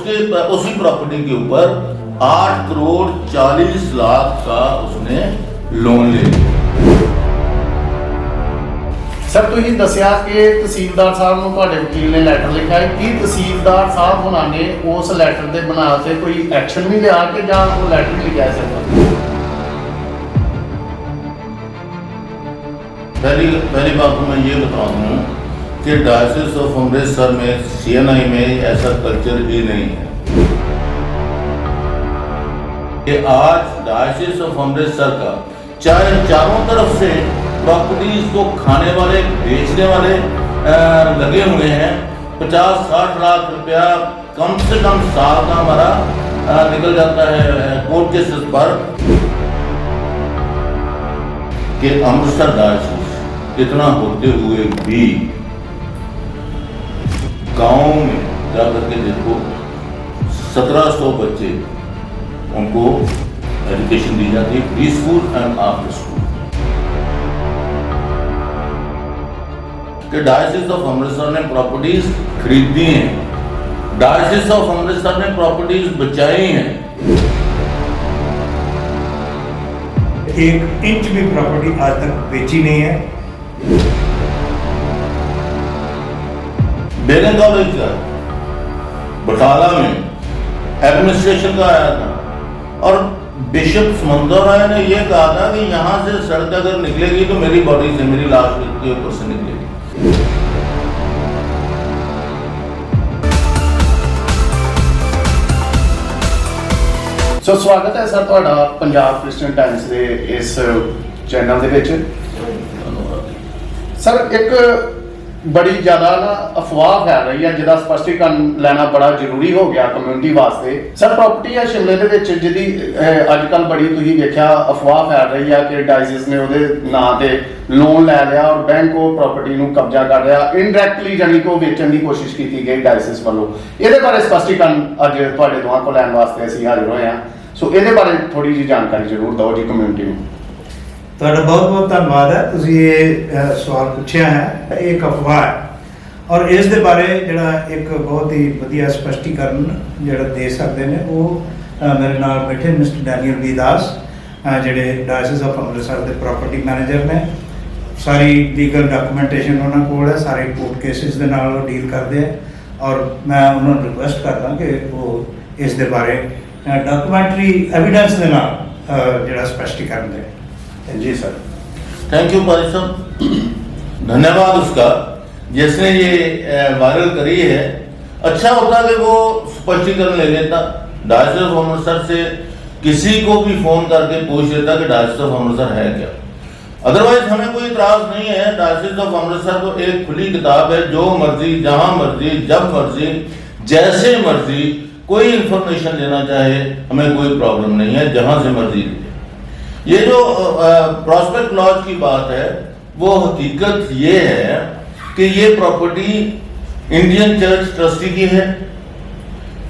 उसी प्रॉपर्टी के ऊपर 8 करोड़ 40 लाख का उसने लोन ले लिया। सर तुसीं दस्सिया कि तहसीलदार साहब ਨੂੰ ਤੁਹਾਡੇ ਵਕੀਲ ਨੇ ਲੈਟਰ ਲਿਖਿਆ ਹੈ ਕਿ ਤਹਿਸੀਲਦਾਰ ਸਾਹਿਬ ਉਹਨਾਂ ਨੇ ਉਸ ਲੈਟਰ ਦੇ ਬਣਾ ਤੇ ਕੋਈ ਐਕਸ਼ਨ ਵੀ ਲਿਆ ਕਿ ਜਾਂ ਉਹ ਲੈਟਰ ਹੀ ਲਿਖਿਆ ਸਿਰਫ? पहली बात तो मैं ये बता दूं कि डायसिस ऑफ अमृतसर में CNI में ऐसा कल्चर ही नहीं है कि आज डायसिस ऑफ अमृतसर का चाहे चारों तरफ से प्रॉपर्टीज को खाने वाले बेचने वाले लगे हुए हैं। 50-60 लाख रुपया कम से कम साल का हमारा निकल जाता है कोर्ट केसेस पर कि अमृतसर डायसिस इतना होते हुए भी गांव में जाकर के देखो 1700 बच्चे उनको एजुकेशन दी जाती है pre school and after school. कि डायसिस ऑफ अमृतसर ने प्रॉपर्टीज खरीदी हैं, डायसिस ऑफ अमृतसर ने प्रॉपर्टीज बचाई हैं। 1 इंच भी प्रॉपर्टी आज तक बेची नहीं है। बेगम कॉलेज का बटाला में एडमिनिस्ट्रेशन का आया था और बिशप समंदर राय ने यह कहा था कि यहाँ से सड़क अगर निकलेगी तो मेरी बॉडी से, मेरी लाश के ऊपर से निकलेगी। ਸੋ ਸਵਾਗਤ ਹੈ ਸਰ ਤੁਹਾਡਾ ਪੰਜਾਬ ਕ੍ਰਿਸਚੀਅਨ ਟਾਈਮਸ ਦੇ ਇਸ ਚੈਨਲ ਦੇ ਵਿੱਚ। ਸਰ ਇੱਕ ਬੜੀ ਜ਼ਿਆਦਾ ਨਾ ਅਫਵਾਹ ਫੈਲ ਰਹੀ ਹੈ ਜਿਹਦਾ ਸਪਸ਼ਟੀਕਰਨ ਲੈਣਾ ਬੜਾ ਜ਼ਰੂਰੀ ਹੋ ਗਿਆ ਕਮਿਊਨਿਟੀ ਵਾਸਤੇ। ਸਰ ਪ੍ਰਾਪਰਟੀ ਹੈ ਸ਼ਿਮਲੇ ਦੇ ਵਿੱਚ ਜਿਹਦੀ ਅੱਜ ਕੱਲ ਬੜੀ ਤੁਸੀਂ ਵੇਖਿਆ ਅਫਵਾਹ ਫੈਲ ਰਹੀ ਹੈ ਕਿ ਡਾਇਸਿਸ ਨੇ ਉਹਦੇ ਨਾਂ ਤੇ ਲੋਨ ਲੈ ਲਿਆ ਔਰ ਬੈਂਕ ਉਹ ਪ੍ਰਾਪਰਟੀ ਨੂੰ ਕਬਜ਼ਾ ਕਰ ਰਿਹਾ, ਇਨਡਾਇਰੈਕਟਲੀ ਜਾਨੀ ਕਿ ਉਹ ਵੇਚਣ ਦੀ ਕੋਸ਼ਿਸ਼ ਕੀਤੀ ਗਈ ਡਾਇਸਿਸ ਵੱਲੋਂ। ਇਹਦੇ ਬਾਰੇ ਸਪਸ਼ਟੀਕਰਨ ਅੱਜ ਤੁਹਾਡੇ ਦੋਹਾਂ ਕੋਲ ਲੈਣ ਵਾਸਤੇ ਅਸੀਂ ਹਾਜ਼ਰ ਹੋਏ ਹਾਂ। ਸੋ ਇਹਦੇ ਬਾਰੇ ਥੋੜੀ ਜਿਹੀ ਜਾਣਕਾਰੀ ਜ਼ਰੂਰ ਦਿਓ ਜੀ ਕਮਿਊਨਿਟੀ ਨੂੰ। ਤੁਹਾਡਾ ਬਹੁਤ ਬਹੁਤ ਧੰਨਵਾਦ ਹੈ, ਤੁਸੀਂ ਇਹ ਸਵਾਲ ਪੁੱਛਿਆ ਹੈ। ਇਹ ਇੱਕ ਅਫਵਾਹ ਹੈ ਔਰ ਇਸ ਦੇ ਬਾਰੇ ਜਿਹੜਾ ਇੱਕ ਬਹੁਤ ਹੀ ਵਧੀਆ ਸਪਸ਼ਟੀਕਰਨ ਜਿਹੜਾ ਦੇ ਸਕਦੇ ਨੇ ਉਹ ਮੇਰੇ ਨਾਲ ਬੈਠੇ ਮਿਸਟਰ ਡੈਨੀਅਲ ਬੀ ਦਾਸ ਜਿਹੜੇ ਡਾਇਸਿਸ ਆਫ ਅੰਮ੍ਰਿਤਸਰ ਦੇ ਪ੍ਰਾਪਰਟੀ ਮੈਨੇਜਰ ਨੇ। ਸਾਰੀ ਲੀਗਲ ਡਾਕੂਮੈਂਟੇਸ਼ਨ ਉਹਨਾਂ ਕੋਲ ਹੈ, ਸਾਰੇ ਕੋਰਟ ਕੇਸਿਸ ਦੇ ਨਾਲ ਉਹ ਡੀਲ ਕਰਦੇ ਆ ਔਰ ਮੈਂ ਉਹਨਾਂ ਨੂੰ ਰਿਕੁਐਸਟ ਕਰਦਾ ਕਿ ਉਹ ਇਸ ਦੇ ਬਾਰੇ डॉक्यूमेंट्री एविडेंस के नाल जरा स्पष्टीकरण दें। जी सर, थैंक यू पारिक साहब, धन्यवाद उसका जिसने ये वायरल करी है। अच्छा होता कि वो स्पष्टीकरण ले लेता, डायसिस ऑफ अमृतसर से किसी को भी फोन करके पूछ लेता कि डायसिस ऑफ अमृतसर है क्या। अदरवाइज हमें कोई इतराज नहीं है। डायसिस ऑफ अमृतसर तो एक खुली किताब है, जो मर्जी जहां मर्जी जब मर्जी जैसे मर्जी कोई इंफॉर्मेशन लेना चाहे हमें कोई प्रॉब्लम नहीं है, जहां से मर्जी ले। ये जो प्रॉस्पेक्ट लॉज की बात है वो हकीकत ये है कि ये प्रॉपर्टी इंडियन चर्च ट्रस्टी की है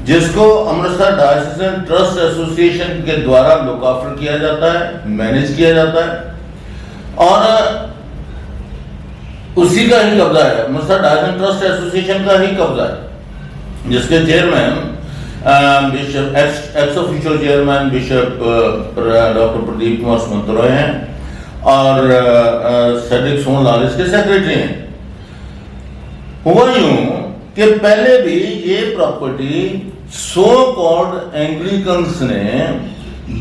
जिसको अमृतसर डायसिसन ट्रस्ट एसोसिएशन के द्वारा लुक आफ्टर किया जाता है, मैनेज किया जाता है और उसी का ही कब्जा है। अमृतसर डायसिसन ट्रस्ट एसोसिएशन का ही कब्जा है जिसके chairman bishop ex official chairman bishop doctor Pradeep Kumar Samantaray हैं और सेड्रिक सोनलाल इसके सेक्रेटरी हैं। हुआ यूं कि पहले भी ये प्रॉपर्टी सो कॉल्ड एंग्लिकन्स ने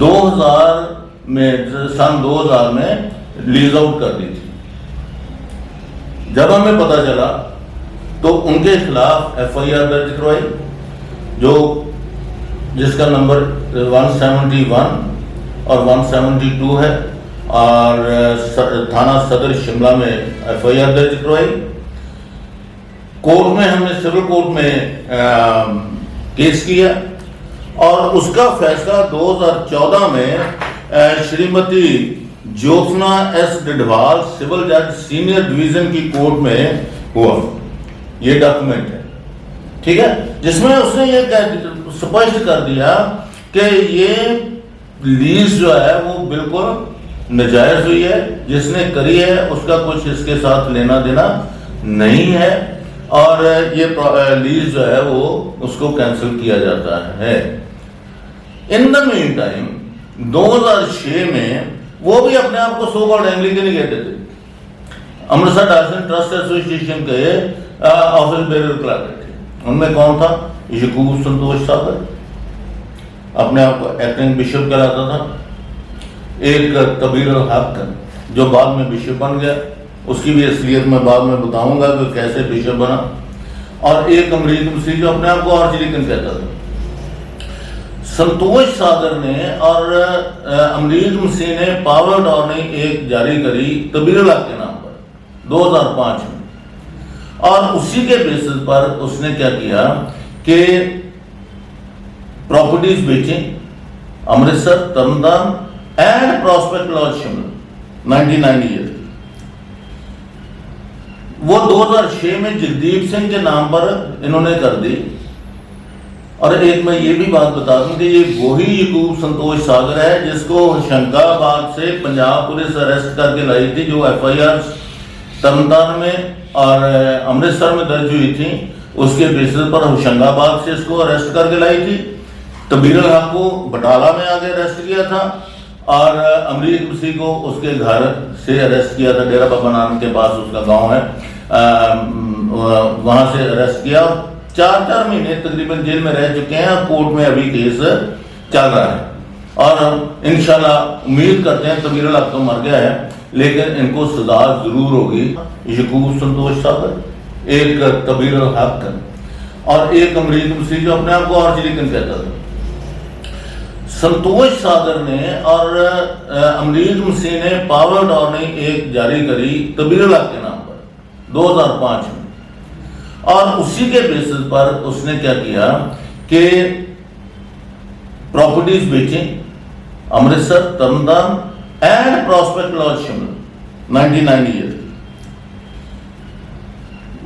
2000 में सन 2000 में लीज आउट कर दी थी। जब हमें पता चला तो उनके खिलाफ FIR दर्ज करवाई जो जिसका नंबर 171 और 172 है और थाना सदर शिमला में FIR दर्ज करवाई। कोर्ट में हमने सिविल कोर्ट में केस किया और उसका फैसला 2014 में श्रीमती ज्योत्सना S डिडवाल सिविल जज सीनियर डिवीजन की कोर्ट में हुआ। ये डॉक्यूमेंट है, ठीक है, जिसमें उसने ये स्पष्ट कर दिया कि ये लीज जो है वो बिल्कुल नाजायज हुई है, जिसने करी है उसका कुछ इसके साथ लेना देना नहीं है और ये लीज जो है वो उसको कैंसिल किया जाता है। इन द मीन टाइम 2006 में वो भी अपने आप को सो कॉल्ड एंग्लिकन ही कहते थे। अमृतसर डायसेंट ट्रस्ट एसोसिएशन के ऑफिस बेरर क्लर्क थे। उनमें कौन था? यकूब संतोष सागर, अपने आप को एक्टिंग बिशप कहलाता था। एक कबीर अल हक जो बाद में बिशप बन गया, उसकी भी असलियत मैं बाद में बताऊंगा कि कैसे बिशप बना। और एक अमरीक मसीह जो अपने आप को आर्चडीकन कहता था। संतोष सागर ने और अमरीक मसीह ने पावर अटॉर्नी एक जारी करी कबीर अल हक के नाम पर 2005 में, और उसी के बेसिस पर उसने क्या किया कि प्रॉपर्टीज बेची Amritsar, Tarn Taran and Prospect Lodge Shimla 99 year. वो 2006 में जगदीप सिंह के नाम पर इन्होंने कर दी। और एक मैं ये भी बात बता दूं कि ये वही यकूब संतोष सागर है जिसको होशंगाबाद से पंजाब पुलिस अरेस्ट करके लाई थी, जो FIR तरनतारन में और अमृतसर में दर्ज हुई थी। उसके बेसिस पर होशंगाबाद से इसको अरेस्ट करके लाई थी। कबीर अल हक को बटाला में आगे अरेस्ट किया था और अमरीक मसीह को उसके घर से अरेस्ट किया था। डेरा बाबा नानक के पास उसका गांव है, वहां से अरेस्ट किया। 4 महीने तकरीबन जेल में रह चुके हैं। कोर्ट में अभी केस चल रहा है और इंशाल्लाह उम्मीद करते हैं कबीर अल हक तो मर गया है लेकिन इनको सजा जरूर होगी। यकूब संतोष सागर, एक कबीर अल हक और एक अमरीक मसीह जो अपने आप को आर्चडीकन कहता था। संतोष सागर ने और अमरीक मसीह ने पावर अटॉर्नी एक जारी करी कबीर अल हक के नाम पर 2005 में, और उसी के बेसिस पर उसने क्या किया कि प्रॉपर्टीज बेची Amritsar, Tarn Taran and Prospect Lodge Shimla 99 year.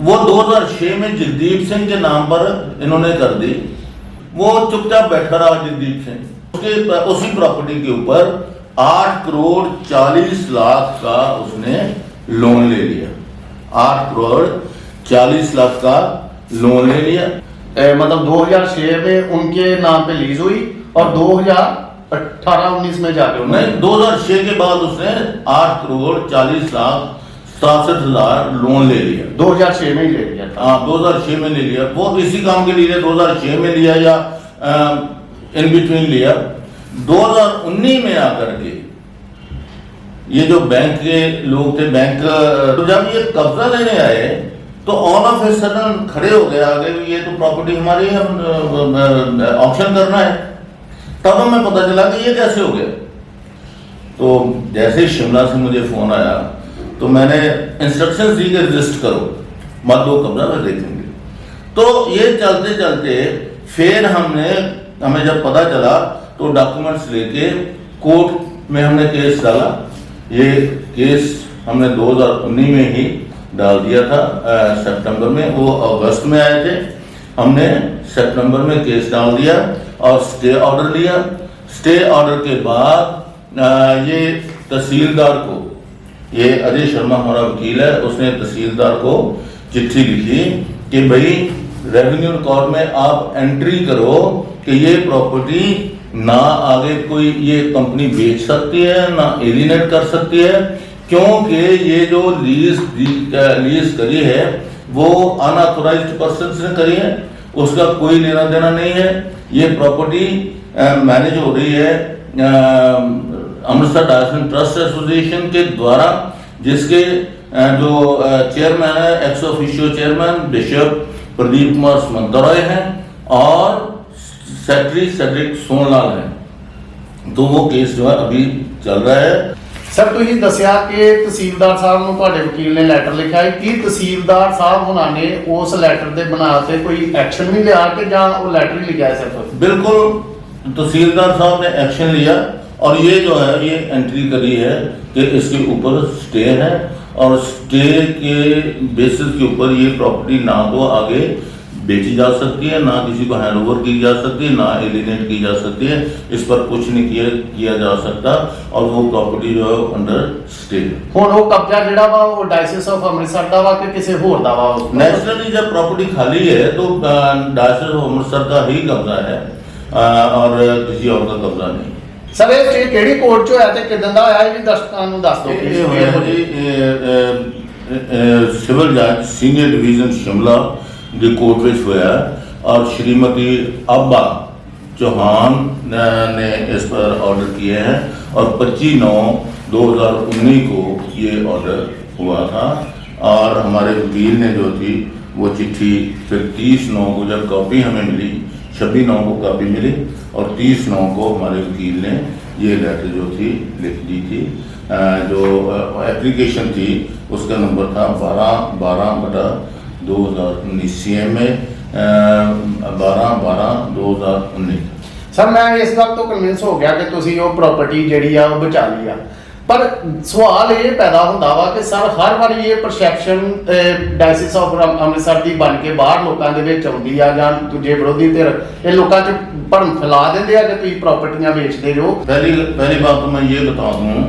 वो 2006 में जगदीप सिंह के नाम पर इन्होंने कर दी। वो चुपचाप बैठा रहा जगदीप सिंह। उसके उसी प्रॉपर्टी के ऊपर 8 करोड़ 40 लाख का उसने लोन ले लिया। 8 करोड़ 40 लाख का लोन ले लिया। मतलब 2006 में उनके नाम पे लीज हुई और 2018-19 में जाके नहीं, 2006 के बाद उसने 8 करोड़ 40 लाख 67,000 लोन ले लिया। 2006 में ही ले लिया था। हाँ, 2006 में ले लिया। वो इसी काम के लिए 2006 में लिया या इन बिटवीन लिया। 2019 में आकर के ये जो बैंक के लोग थे, बैंक तो जब ये कब्जा लेने आए तो ऑल ऑफ ए सडन खड़े हो गए आगे, ये तो प्रॉपर्टी हमारी है, ऑप्शन करना है। तब हमें पता चला कि ये कैसे हो गया। तो जैसे शिमला से मुझे फोन आया तो मैंने इंस्ट्रक्शंस दी कि रजिस्ट करो, मत दो कब्जा में देखेंगे। तो ये चलते चलते फिर हमें जब पता चला तो डॉक्यूमेंट्स लेके कोर्ट में हमने केस डाला। ये केस हमने 2019 में ही डाल दिया था सितंबर में। वो अगस्त में आए थे, हमने सितंबर में केस डाल दिया और स्टे ऑर्डर लिया। स्टे ऑर्डर के बाद ये तहसीलदार को, ये अजय शर्मा हमारा वकील है, उसने तहसीलदार को चिट्ठी लिखी कि भाई रेवेन्यू रिकॉर्ड में आप एंट्री करो कि ये प्रॉपर्टी ना आगे कोई ये कंपनी बेच सकती है ना एलिनेट कर सकती है, क्योंकि ये जो लीज करी है वो अनऑथोराइज्ड पर्सन ने करी है, उसका कोई लेना देना नहीं है। ये प्रॉपर्टी मैनेज हो रही है अमृतसर डायसेंट ट्रस्ट एसोसिएशन के द्वारा, जिसके जो चेयरमैन है ex officio chairman bishop Pradeep Kumar Samantaray हैं और सेक्रेटरी सेड्रिक सोनलाल हैं। तो वो केस जो है अभी चल रहा है। ਸਰ ਤੁਸੀਂ ਦੱਸਿਆ ਕਿ ਤਹਿਸੀਲਦਾਰ ਸਾਹਿਬ ਨੂੰ ਤੁਹਾਡੇ ਵਕੀਲ ਨੇ ਲੈਟਰ ਲਿਖਿਆ ਹੈ। ਕੀ ਤਹਿਸੀਲਦਾਰ ਸਾਹਿਬ ਉਹਨਾਂ ਨੇ ਉਸ ਲੈਟਰ ਦੇ ਬਣਾ ਤੇ ਕੋਈ ਐਕਸ਼ਨ ਵੀ ਲਿਆ ਕਿ ਜਾਂ ਉਹ ਲੈਟਰ ਹੀ ਲਿਖਿਆ ਸਿਰਫ? बिल्कुल तहसीलदार साहब ने एक्शन लिया और ये जो है ये एंट्री करी है कि इसके ऊपर स्टे है और स्टे के बेसिस के ऊपर ये प्रॉपर्टी ना तो आगे बेची जा सकती है, ना किसी को हैंड ओवर की जा सकती है, ना एलिनेट की जा सकती है। इस पर कुछ नहीं किया जा सकता और वो प्रॉपर्टी जो है अंडर स्टे। ਹੁਣ ਉਹ ਕਬਜ਼ਾ ਜਿਹੜਾ ਵਾ ਉਹ ਡਾਇਸਿਸ ਆਫ ਅੰਮ੍ਰਿਤਸਰ ਦਾ ਵਾ ਕਿ ਕਿਸੇ ਹੋਰ ਦਾ ਵਾ? नेचुरली जब प्रॉपर्टी खाली है तो डायसिस ऑफ अमृतसर का ही कब्जा है और किसी और का कब्जा नहीं। ਸਰ ਇਹ ਸਟੇ ਕਿਹੜੀ ਕੋਰਟ ਚ ਹੋਇਆ ਤੇ ਕਿਦਾਂ ਦਾ ਹੋਇਆ ਇਹ ਵੀ ਦਰਸ਼ਕਾਂ ਨੂੰ ਦੱਸ ਦਿਓ ये होया जी सिविल जज सीनियर डिवीजन शिमला ਦੀ ਕੋਰਟ ਵਿੱਚ ਹੋਇਆ और श्रीमती अब्बा चौहान ने इस पर ऑर्डर किए हैं और 25/9/2019 को ये ऑर्डर हुआ था और हमारे वकील ने जो थी वो चिट्ठी फिर 30/9 को जब कॉपी हमें मिली, 26/9 को कॉपी मिली और 30/9 को हमारे वकील ने ये लेटर जो थी लिख दी थी। जो एप्लीकेशन थी उसका नंबर था 12/12/2019 CMA 12/12/2019। ਸਰ ਮੈਂ ਇਸ ਗੱਲ ਤੋਂ ਕਨਵਿੰਸ ਹੋ ਗਿਆ ਕਿ ਤੁਸੀਂ ਉਹ ਪ੍ਰਾਪਰਟੀ ਜਿਹੜੀ ਆ ਉਹ ਬਚਾ ਲਈ ਆ, ਪਰ ਸਵਾਲ ਇਹ ਪੈਦਾ ਹੁੰਦਾ ਵਾ ਕਿ ਸਰ ਹਰ ਵਾਰੀ ਇਹ ਪਰਸੈਪਸ਼ਨ ਡਾਇਸਿਸ ਆਫ ਅੰਮ੍ਰਿਤਸਰ ਦੀ ਬਣ ਕੇ ਬਾਹਰ ਲੋਕਾਂ ਦੇ ਵਿੱਚ ਆਉਂਦੀ ਆ ਜਾਂ ਦੂਜੇ ਵਿਰੋਧੀ ਧਿਰ ਇਹ ਲੋਕਾਂ 'ਚ ਭਰਮ ਫੈਲਾ ਦਿੰਦੇ ਆ ਕਿ ਤੁਸੀਂ ਪ੍ਰਾਪਰਟੀਆਂ ਵੇਚਦੇ ਜੋ। पहली बात तो मैं ये बता दूं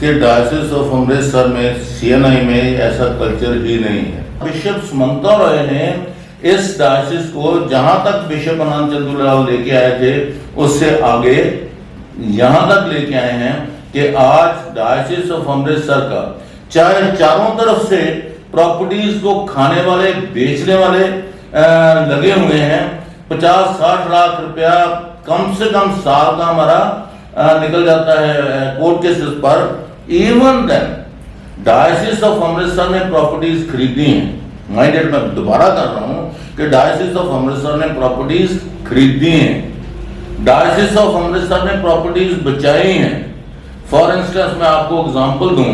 कि डायसिस ऑफ अमृतसर में CNI में ऐसा कल्चर ही नहीं है। बिशप सुमंता रॉय ने इस डायसिस को जहां तक बिशप आनंद चंदूलाल लेके आए थे उससे आगे यहां तक लेके आए हैं कि आज डायसिस ऑफ अमृतसर का चाहे चारों तरफ से प्रॉपर्टीज को खाने वाले बेचने वाले लगे हुए हैं। 50-60 लाख रुपया कम से कम साल का हमारा निकल जाता है कोर्ट केसेस पर। Even then diocese of Amritsar ने प्रॉपर्टीज खरीदी हैं। माइंडेड मैं दोबारा कर रहा हूं कि डायसिस ऑफ अमृतसर ने प्रॉपर्टीज खरीदी हैं, डायसिस ऑफ अमृतसर ने प्रॉपर्टीज बचाई हैं। फॉर इंस्टेंस मैं आपको एग्जांपल दूं,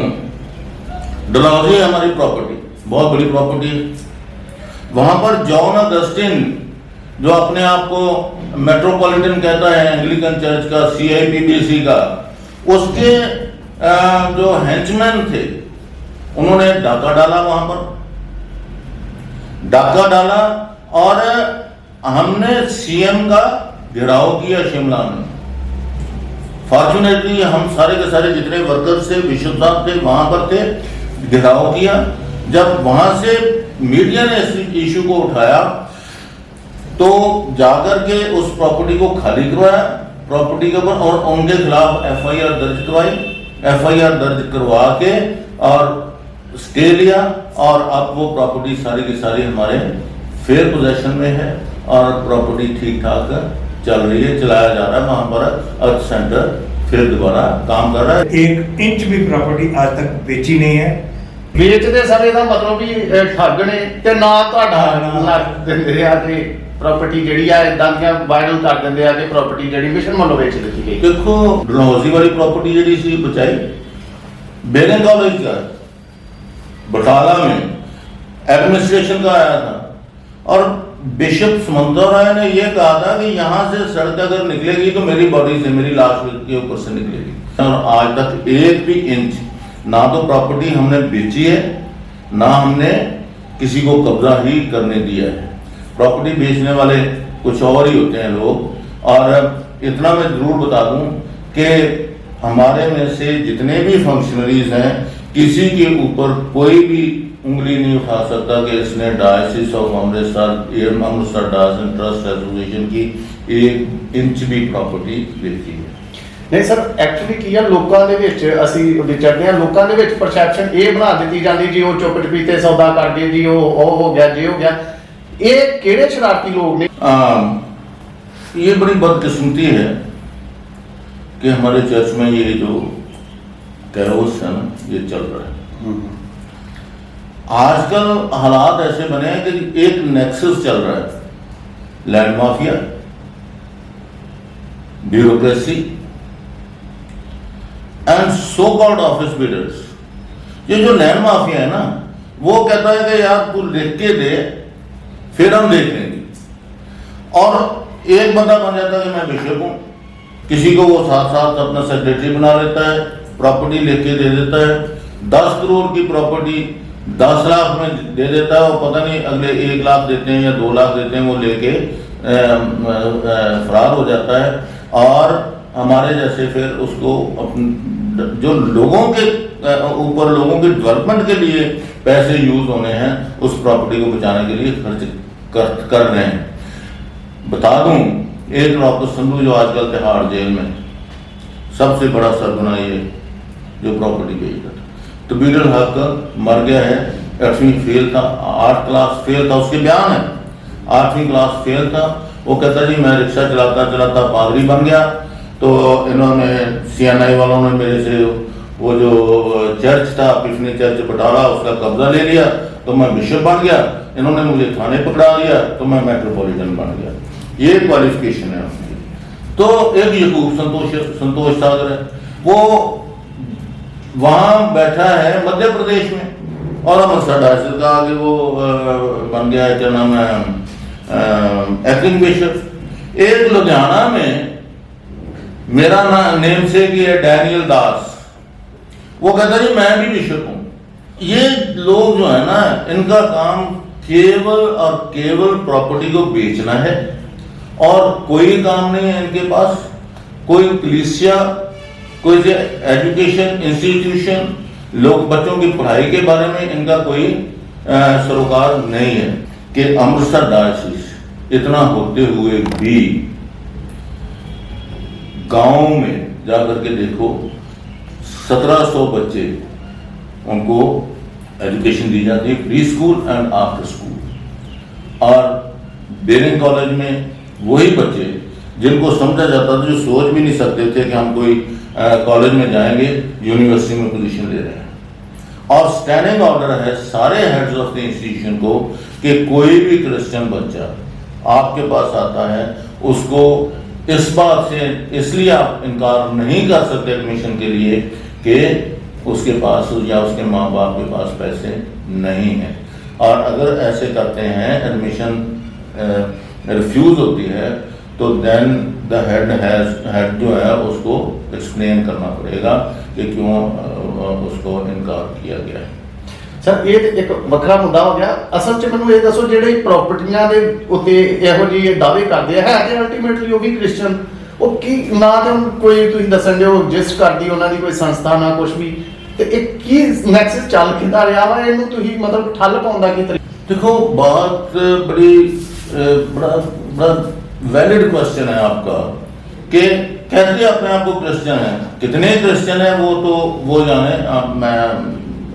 डलहौजी हमारी प्रॉपर्टी बहुत बड़ी प्रॉपर्टी है। वहां पर जॉन अगस्टिन जो अपने आप को मेट्रोपॉलिटन कहता है एंग्लिकन चर्च का, CIPBC का, उसके जो हेंचमैन थे उन्होंने डाका डाला, वहां पर डाका डाला और हमने CM का घेराव किया शिमला में। फॉर्चुनेटली हम सारे के सारे जितने वर्कर्स थे, बिशप साहब थे, वहां पर थे, घेराव किया। जब वहां से मीडिया ने इस इशू को उठाया तो जाकर के उस प्रॉपर्टी को खाली करवाया, प्रॉपर्टी के ऊपर और उनके खिलाफ FIR दर्ज करवाई, FIR दर्ज करवा के और स्टे लिया और अब वो प्रॉपर्टी सारी की सारी हमारे फेयर पोजेशन में है और प्रॉपर्टी ठीक ठाक चल रही है, चलाया जा रहा है। वहां पर अर्थ सेंटर फिर दोबारा काम कर रहा है। 1 इंच भी प्रॉपर्टी आज तक बेची नहीं है। ਵੇਚਦੇ ਸਰ ਇਹਦਾ ਮਤਲਬ ਵੀ ਠੱਗ ਨੇ ਤੇ ਨਾ ਤੁਹਾਡਾ ਲੱਗ ਦਿੰਦੇ ਆ ਤੇ ਪ੍ਰਾਪਰਟੀ ਜਿਹੜੀ ਆ ਇਦਾਂ ਦੀਆਂ ਵਾਇਰਲ ਕਰ ਦਿੰਦੇ ਆ ਕਿ ਪ੍ਰਾਪਰਟੀ ਜਿਹੜੀ ਮਿਸ਼ਨ ਵੱਲੋਂ ਵੇਚ ਦਿੱਤੀ ਗਈ। देखो डलहौजी वाली प्रॉपर्टी जी सी बचाई बेगम कॉलेज का बटाला में एडमिनिस्ट्रेशन का आया था और बिशप सुमंता राय ने यह कहा था कि यहाँ से सड़क अगर निकलेगी तो मेरी बॉडी से, मेरी लाश के ऊपर से निकलेगी। और आज तक 1 भी इंच ना तो प्रॉपर्टी हमने बेची है ना हमने किसी को कब्जा ही करने दिया है। प्रॉपर्टी बेचने वाले कुछ और ही होते हैं लोग। और इतना मैं जरूर बता दूं कि हमारे में से जितने भी फंक्शनरीज हैं किसी के ऊपर कोई भी उंगली नहीं उठा सकता कि इसने diocese of Amritsar diocese trust association की 1 इंच भी प्रॉपर्टी बेची है। ਨਹੀਂ ਸਰ ਐਕਚੁਅਲੀ ਕੀ ਆ ਲੋਕਾਂ ਦੇ ਵਿੱਚ ਅਸੀਂ ਵਿਚਰਦੇ ਆ, ਲੋਕਾਂ ਦੇ ਵਿੱਚ ਪਰਸੈਪਸ਼ਨ ਇਹ ਬਣਾ ਦਿੱਤੀ ਜਾਂਦੀ ਜੀ ਉਹ ਚੁੱਪ ਚਪੀਤੇ ਸੌਦਾ ਕਰਦੇ ਜੀ ਉਹ ਹੋ ਗਿਆ ਜੇ ਹੋ ਗਿਆ। ਇਹ ਕਿਹੜੇ ਸ਼ਰਾਰਤੀ ਲੋਕ ਨੇ? ये बड़ी बदकिस्मती है कि हमारे चर्च में ये जो कैरोस है ना ये चल रहा है। आजकल हालात ऐसे बने हैं कि एक नेक्सस चल रहा है, land mafia, bureaucracy and so called office builders. ये जो लैंड माफिया है ना वो कहता है कि यार तू लिख के दे फिर हम देख लेंगे। और एक बंदा बन जाता है कि मैं बिशप हूं, किसी को वो साथ साथ अपना सेक्रेटरी बना लेता है, प्रॉपर्टी लेके दे देता है। 10 करोड़ की प्रॉपर्टी 10 लाख में दे देता है और पता नहीं अगले 1 लाख देते हैं या 2 लाख देते हैं, वो लेके फरार हो जाता है। और हमारे जैसे फिर उसको जो लोगों के ऊपर, लोगों के डेवलपमेंट के लिए पैसे यूज होने हैं, उस प्रॉपर्टी को बचाने के लिए खर्च कर रहे हैं। बता दूं, एक डॉक्टर संधू जो आजकल तिहाड़ जेल में, सबसे बड़ा सरगना ये जो प्रॉपर्टी बेचता था। तो बीडल हक मर गया है, 8वीं फेल था, 8 क्लास फेल था, उसके बयान है 8वीं क्लास फेल था। वो कहता जी मैं रिक्शा चलाता चलाता पादरी बन गया, तो इन्होंने CNI वालों ने मेरे से वो जो चर्च था, पिछले चर्च बटाला, उसका कब्जा ले लिया, तो मैं बिशप बन गया। इन्होंने मुझे थाने पकड़ा दिया, तो मैं मेट्रोपॉलिटन बन गया। ये क्वालिफिकेशन है उसकी। तो एक यकूब संतोष सागर है, वो वहां बैठा है मध्य प्रदेश में, और अमृतसर डायसिस का आगे वो बन गया है, क्या नाम है, एक्टिंग बिशप। एक लुधियाना में मेरा नेम से कि है डैनियल दास, वो कहता जी मैं भी बिशप हूं। ये लोग जो है ना, इनका काम केवल और केवल प्रॉपर्टी को बेचना है, और कोई काम नहीं है इनके पास। कोई कलीसिया, कोई एजुकेशन इंस्टीट्यूशन, लोग बच्चों की पढ़ाई के बारे में इनका कोई सरोकार नहीं है। कि अमृतसर डायसिस इतना होते हुए भी गांव में जाकर के देखो, 1700 बच्चे उनको एजुकेशन दी जाती है, pre school and after school. और बेरिंग कॉलेज में वही बच्चे जिनको समझा जाता था, जो सोच भी नहीं सकते थे कि हम कोई कॉलेज में जाएंगे, यूनिवर्सिटी में पोजीशन ले रहे हैं। और स्टैंडिंग ऑर्डर है सारे हेड्स ऑफ द इंस्टीट्यूशन को कि कोई भी क्रिश्चियन बच्चा आपके पास आता है, उसको इस बात से इसलिए आप इनकार नहीं कर सकते एडमिशन के लिए कि उसके पास या उसके माँ बाप के पास पैसे नहीं हैं। और अगर ऐसे करते हैं, एडमिशन रिफ्यूज होती है, तो देन द हेड जो है उसको एक्सप्लेन करना पड़ेगा कि क्यों उसको इनकार किया गया है। सर ये एक ਵੱਖਰਾ ਮੁੱਦਾ ਹੋ ਗਿਆ। ਅਸਲ 'ਚ ਮੈਨੂੰ ਇਹ ਦੱਸੋ, ਜਿਹੜੇ ਪ੍ਰਾਪਰਟੀਆਂ ਦੇ ਉੱਤੇ ਇਹੋ ਜਿਹੇ ਦਾਅਵੇ ਕਰਦੇ ਹੈ ਤੇ ਅਲਟੀਮੇਟਲੀ ਉਹ ਵੀ ਕ੍ਰਿਸਚੀਅਨ, ਉਹ ਕੀ ਨਾ ਤੇ ਕੋਈ ਤੁਸੀਂ ਦੱਸਣ ਦਿਓ ਰਜਿਸਟਰ ਕਰਦੀ ਉਹਨਾਂ ਦੀ ਕੋਈ ਸੰਸਥਾ ਨਾ ਕੁਝ ਵੀ, ਤੇ ਇਹ ਕੀ ਨੈਕਸਸ ਚੱਲ ਕਿੱਦਾਂ ਰਿਹਾ ਵਾ, ਇਹਨੂੰ ਤੁਸੀਂ ਮਤਲਬ ਠੱਲ ਪਾਉਣ ਦਾ ਕੀ ਤਰੀਕਾ? देखो, बात बड़ा वैलिड क्वेश्चन है आपका कि कहते अपने आप को क्रिश्चियन है, कितने क्रिश्चियन है वो तो वो जाने। मैं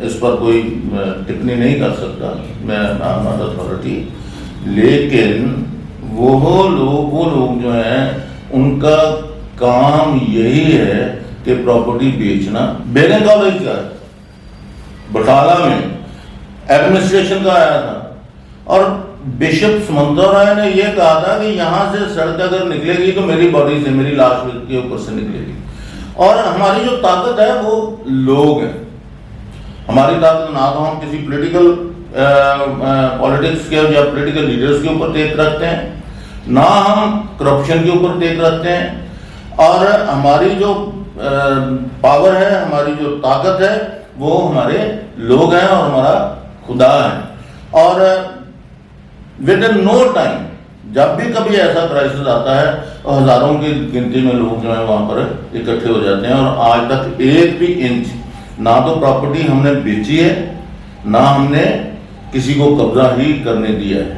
इस पर कोई टिप्पणी नहीं कर सकता, मैं नॉट अथॉरिटी। लेकिन वो लोग जो हैं, उनका काम यही है कि प्रॉपर्टी बेचना। बेरिंग कॉलेज का बटाला में एडमिनिस्ट्रेशन का आया था, और बिशप सुमंतो राय ने यह कहा था कि यहाँ से सड़क अगर निकलेगी तो मेरी बॉडी से, मेरी लाश के ऊपर से निकलेगी। और हमारी जो ताकत है वो लोग हैं। हमारी ताकत ना तो हम किसी पॉलिटिकल पॉलिटिक्स के या पॉलिटिकल लीडर्स के ऊपर टेक रखते हैं, ना हम करप्शन के ऊपर टेक रखते हैं। और हमारी जो पावर है, हमारी जो ताकत है, वो हमारे लोग हैं और हमारा खुदा है। और विद इन नो टाइम जब भी कभी ऐसा क्राइसिस आता है, तो हजारों की गिनती में लोग जो है वहां पर इकट्ठे हो जाते हैं। और आज तक एक भी इंच ना तो प्रॉपर्टी हमने बेची है, ना हमने किसी को कब्जा ही करने दिया है।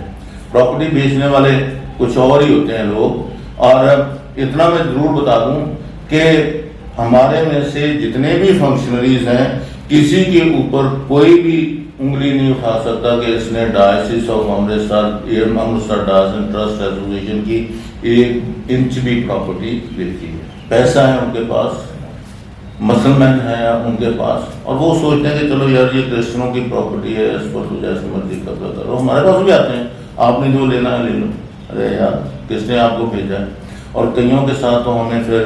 प्रॉपर्टी बेचने वाले कुछ और ही होते हैं लोग। और इतना मैं जरूर बता दूं कि हमारे में से जितने भी फंक्शनरीज हैं, किसी के ऊपर कोई भी उंगली नहीं उठा सकता कि इसने diocese of Amritsar diocese trust association की 1 इंच भी प्रॉपर्टी बेची है। पैसा है उनके पास, मसलमैन है उनके पास, और वो सोचते हैं कि चलो यार ये क्रिश्चियनों की प्रॉपर्टी है, इस पर तो जैसे मर्जी कब्जा करो। हमारे पास भी आते हैं, आपने जो लेना है ले लो। अरे यार किसने आपको भेजा है? और कईयों के साथ तो हमें फिर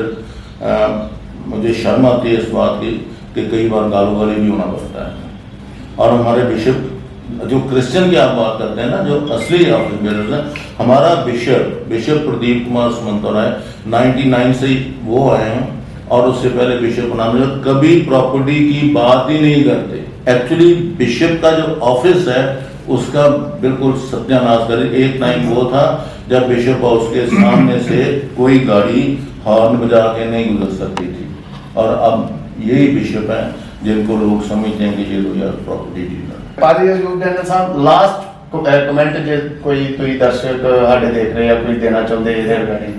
मुझे शर्म आती है इस बात की कि कई बार गालो गाली भी होना पड़ता है। और हमारे बिशप जो क्रिश्चियन की आप बात करते हैं ना, जो असली ऑफिस बेरर्स हैं, हमारा बिशप प्रदीप कुमार सुमंतो राय 99 से वो आए हैं, और उससे पहले बिशप नाम कभी प्रॉपर्टी की बात ही नहीं करते। एक्चुअली बिशप का जो ऑफिस है उसका बिल्कुल सत्यानाश करे। एक टाइम वो था जब बिशप हाउस के सामने से कोई गाड़ी हॉर्न बजा के नहीं गुजर सकती थी, और अब यही बिशप है जिनको लोग समझते हैं कि ये रॉयल प्रॉपर्टी डीलर। पाजी अयूब जैन साहब, लास्ट कमेंट जे कोई दर्शक साडे देख रहे हैं, कोई देना चाहते हैं इधर गाड़ी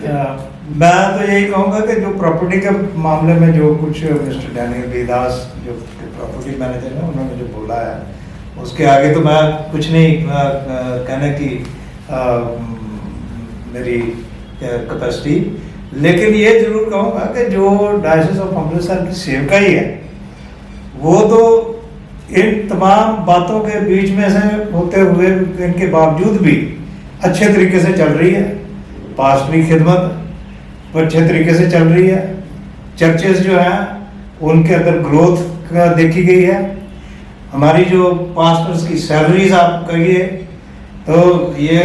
मैं तो यही कहूँगा कि जो प्रॉपर्टी के मामले में जो कुछ मिस्टर डैनियल बी दास जो प्रॉपर्टी मैनेजर है उन्होंने जो बोला है उसके आगे तो मैं कुछ नहीं कहने की मेरी कैपेसिटी, लेकिन ये जरूर कहूँगा कि जो डायसिस ऑफ अमृतसर की सेवकाई है वो तो इन तमाम बातों के बीच में से होते हुए इनके बावजूद भी अच्छे तरीके से चल रही है। पास्टरी खिदमत अच्छे तरीके से चल रही है। चर्चेस जो हैं उनके अंदर ग्रोथ देखी गई है। हमारी जो पास्टर्स की सैलरीज आप कहिए तो ये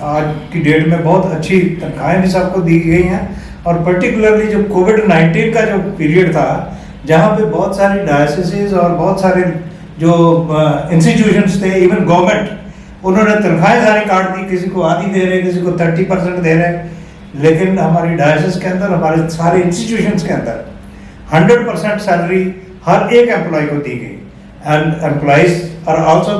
आज की डेट में बहुत अच्छी तनख्वाहें भी सबको दी गई हैं, और पर्टिकुलरली जो कोविड-19 का जो पीरियड था जहाँ पे बहुत सारी डायसिस और बहुत सारे जो इंस्टीट्यूशंस थे, इवन गवर्नमेंट, उन्होंने तनख्वाहें सारी काट दी, किसी को आधी दे रहे, किसी को 30% दे रहे। लेकिन हमारी डायसिस के अंदर, हमारे सारे इंस्टीट्यूशंस के अंदर 100% सैलरी हर एक एम्प्लॉय को दी गई, and employees are also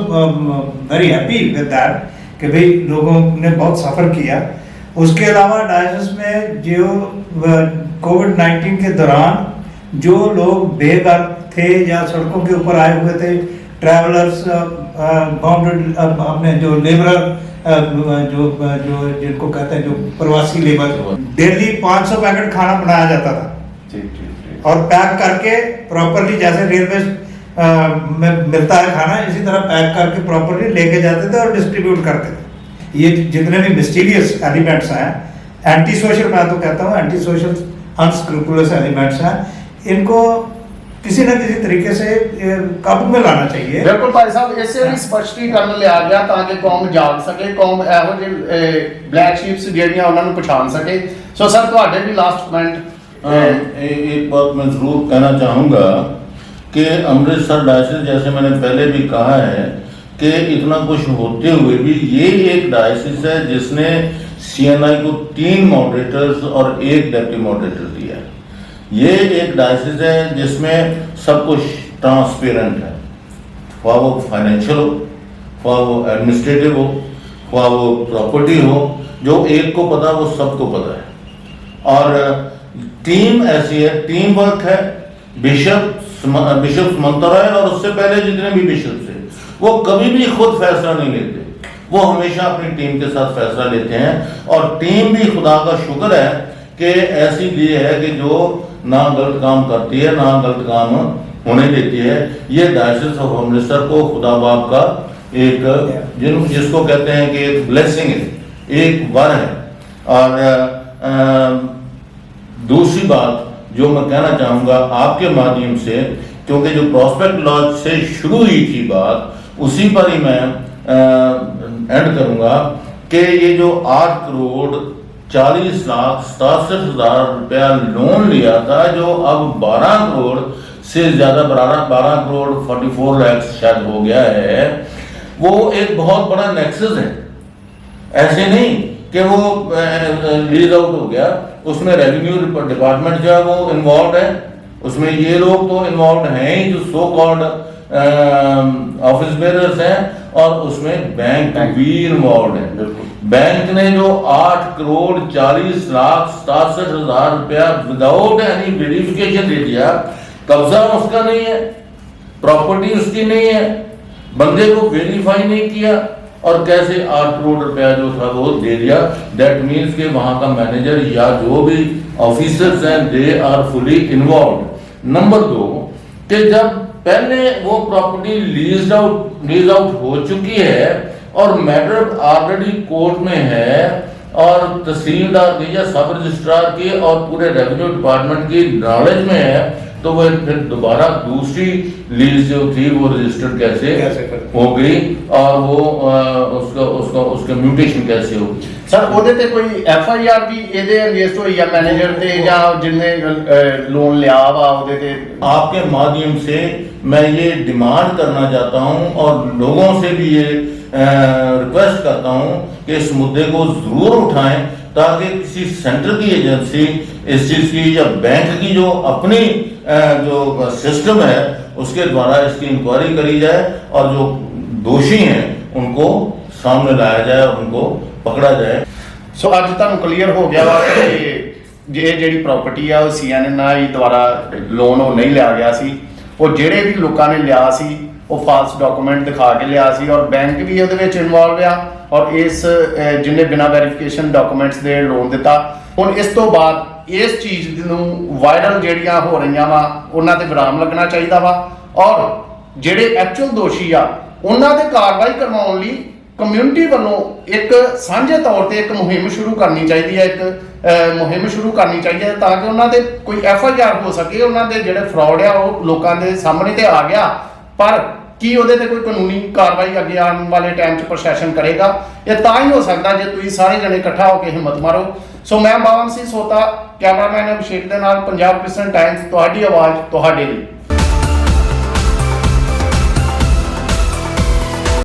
very happy with that कि भाई लोगों ने बहुत सफ़र किया। उसके अलावा डायसिस में जो कोविड-19 के दौरान जो लोग बेघर थे या सड़कों के ऊपर आए हुए थे, ट्रैवलर्स, बाउंडेड, हमने जो लेबरर जो जिनको कहते हैं जो प्रवासी लेबर, डेली 500 पैकेट खाना बनाया जाता था और पैक करके प्रॉपरली, जैसे रेलवे में मिलता है खाना, इसी तरह पैक करके प्रॉपरली लेके जाते थे और डिस्ट्रीब्यूट करते थे। ये जितने भी मिस्टीरियस एलिमेंट्स हैं, एंटी सोशल, मैं तो कहता हूँ एंटी सोशल अनस्क्रूपुलस एलिमेंट्स हैं, इनको किसी न किसी तरीके से काबू में लाना चाहिए। बिल्कुल भाई साहब, इससे भी स्पष्टीकरण लिया गया ताकि कौम जाग सके, कौम ਇਹੋ ਜਿਹੇ ब्लैक शीप्स ਜਿਹੜੀਆਂ ਉਹਨਾਂ ਨੂੰ ਪਛਾਣ सके। सो सर ਤੁਹਾਡੇ भी लास्ट कमेंट। एक बात मैं जरूर कहना चाहूँगा कि अमृतसर डायसिस, जैसे मैंने पहले भी कहा है कि इतना कुछ होते हुए भी ये एक डायसिस है जिसने CNI को 3 मॉडरेटर्स और 1 डेप्टी मॉडरेटर दिया है। ये एक डायसिस है जिसमें सब कुछ ट्रांसपेरेंट है, ख्वाह वो फाइनेंशियल हो, ख्वाह वो एडमिनिस्ट्रेटिव हो, ख्वाह वो प्रॉपर्टी हो, जो एक को पता वो सबको पता है। और टीम ऐसी है, टीम वर्क है। बिशप मंतराय और उससे पहले जितने भी बिशप थे वो कभी भी खुद फैसला नहीं लेते, वो हमेशा अपनी टीम के साथ फैसला लेते हैं। और टीम भी खुदा का शुक्र है कि ऐसी ली है कि जो ना गलत काम करती है ना गलत काम होने देती है। ये डायसिस ऑफ अमृतसर को खुदा बाप का एक जिसको कहते हैं कि एक ब्लेसिंग है, एक वर है। और दूसरी बात जो मैं कहना चाहूँगा आपके माध्यम से, क्योंकि जो प्रॉस्पेक्ट लॉज से शुरू हुई थी बात, उसी पर ही मैं एंड करूँगा कि ये जो 8 करोड़ 40,67,000 रुपया लोन लिया था, जो अब 12 करोड़ से ज़्यादा 12 करोड़ 44 लाख शायद हो गया है, वो एक बहुत बड़ा नेक्सस है। ऐसे नहीं कि वो लीज आउट हो गया, उसमें रेवेन्यू डिपार्टमेंट जो है वो इन्वॉल्व है, उसमें ये लोग तो इन्वॉल्व हैं ही जो सो कॉल्ड ऑफिस बेरर्स हैं, और उसमें बैंक भी इन्वॉल्व है। बैंक ने जो 8 करोड़ 40,67,000 रुपया विदाउट एनी वेरिफिकेशन दे दिया, कब्जा उसका नहीं है, प्रॉपर्टी उसकी नहीं है, बंदे को वेरीफाई नहीं किया और कैसे 8 करोड़ रुपया जो था वो दे दिया। दैट मीन्स कि वहां का मैनेजर या जो भी ऑफिसर्स हैं they are fully involve. Number 2 कि जब पहले वो प्रॉपर्टी लीज आउट हो चुकी है और मैटर ऑलरेडी कोर्ट में है और तहसीलदार की या सब रजिस्ट्रार की और पूरे रेवेन्यू डिपार्टमेंट की नॉलेज में है, तो वह फिर दोबारा दूसरी लीज जो थी वो रजिस्टर्ड कैसे कैसे करते? हो गई और वो उसका म्यूटेशन कैसे होगी। ਸਰ ਉਹਦੇ ਤੇ ਕੋਈ ਐਫ ਆਈ ਆਰ ਵੀ ਇਹਦੇ ਅਗੇਂਸਟ ਹੋਈ ਆ ਮੈਨੇਜਰ ਤੇ ਜਾਂ ਜਿਹਨੇ ਲੋਨ ਲਿਆ ਵਾ ਉਹਦੇ ਤੇ? आपके माध्यम से मैं ये डिमांड करना चाहता हूं और लोगों से भी ये रिक्वेस्ट करता हूं कि इस मुद्दे को जरूर उठाएं ताकि किसी सेंटर की एजेंसी इस चीज की या बैंक की जो अपनी जो सिस्टम है उसके द्वारा इसकी इंक्वायरी करी जाए और जो दोषी हैं उनको सामने लाया जाए और उनको पकड़ा जाए। ਸੋ ਅੱਜ ਤੁਹਾਨੂੰ ਕਲੀਅਰ ਹੋ ਗਿਆ ਵਾ ਕਿ ਜੇ ਜਿਹੜੀ ਪ੍ਰਾਪਰਟੀ ਆ ਉਹ ਸੀਐਨਐਨਆਈ ਦੁਆਰਾ ਲੋਨ ਉਹ ਨਹੀਂ ਲਿਆ ਗਿਆ ਸੀ। ਉਹ ਜਿਹੜੇ ਵੀ ਲੋਕਾਂ ਨੇ ਲਿਆ ਸੀ ਉਹ ਫਾਲਸ ਡਾਕੂਮੈਂਟ ਦਿਖਾ ਕੇ ਲਿਆ ਸੀ ਔਰ ਬੈਂਕ ਵੀ ਉਹਦੇ ਵਿੱਚ ਇਨਵੋਲਵ ਆ ਔਰ ਇਸ ਜਿਹਨੇ ਬਿਨਾਂ ਵੈਰੀਫਿਕੇਸ਼ਨ ਡਾਕੂਮੈਂਟਸ ਦੇ ਲੋਨ ਦਿੱਤਾ। ਹੁਣ ਇਸ ਤੋਂ ਬਾਅਦ ਇਸ ਚੀਜ਼ ਨੂੰ ਵਾਇਰਲ ਜਿਹੜੀਆਂ ਹੋ ਰਹੀਆਂ ਵਾ ਉਹਨਾਂ ਤੇ ਵਿਰਾਮ ਲੱਗਣਾ ਚਾਹੀਦਾ ਵਾ ਔਰ ਜਿਹੜੇ ਐਕਚੁਅਲ ਦੋਸ਼ੀ ਆ ਉਹਨਾਂ ਤੇ ਕਾਰਵਾਈ ਕਰਵਾਉਣ ਲਈ ਕਮਿਊਨਿਟੀ ਵੱਲੋਂ ਇੱਕ ਸਾਂਝੇ ਤੌਰ ਤੇ ਇੱਕ ਮੁਹਿੰਮ ਸ਼ੁਰੂ ਕਰਨੀ ਚਾਹੀਦੀ ਹੈ, ਇੱਕ ਮੁਹਿੰਮ ਸ਼ੁਰੂ ਕਰਨੀ ਚਾਹੀਦੀ ਹੈ ਤਾਂ ਕਿ ਉਹਨਾਂ ਦੇ ਕੋਈ ਐਫ ਆਈ ਆਰ ਹੋ ਸਕੇ। ਉਹਨਾਂ ਦੇ ਜਿਹੜੇ ਫਰਾਡ ਆ ਉਹ ਲੋਕਾਂ ਦੇ ਸਾਹਮਣੇ ਤੇ ਆ ਗਿਆ, ਪਰ ਕੀ ਉਹਦੇ ਤੇ ਕੋਈ ਕਾਨੂੰਨੀ ਕਾਰਵਾਈ ਅੱਗੇ ਆਉਣ ਵਾਲੇ ਟਾਈਮ 'ਚ ਪ੍ਰਸ਼ਾਸਨ ਕਰੇਗਾ? ਇਹ ਤਾਂ ਹੀ ਹੋ ਸਕਦਾ ਜੇ ਤੁਸੀਂ ਸਾਰੇ ਜਣੇ ਇਕੱਠਾ ਹੋ ਕੇ ਹਿੰਮਤ ਮਾਰੋ। ਸੋ ਮੈਂ ਬਾਵਨ ਸਿੰਘ ਸੋਤਾ, ਕੈਮਰਾਮੈਨ ਅਭਿਸ਼ੇਕ ਦੇ ਨਾਲ, ਪੰਜਾਬ ਕ੍ਰਿਸਚਨ ਟਾਈਮਸ, ਤੁਹਾਡੀ ਆਵਾਜ਼ ਤੁਹਾਡੇ ਲਈ।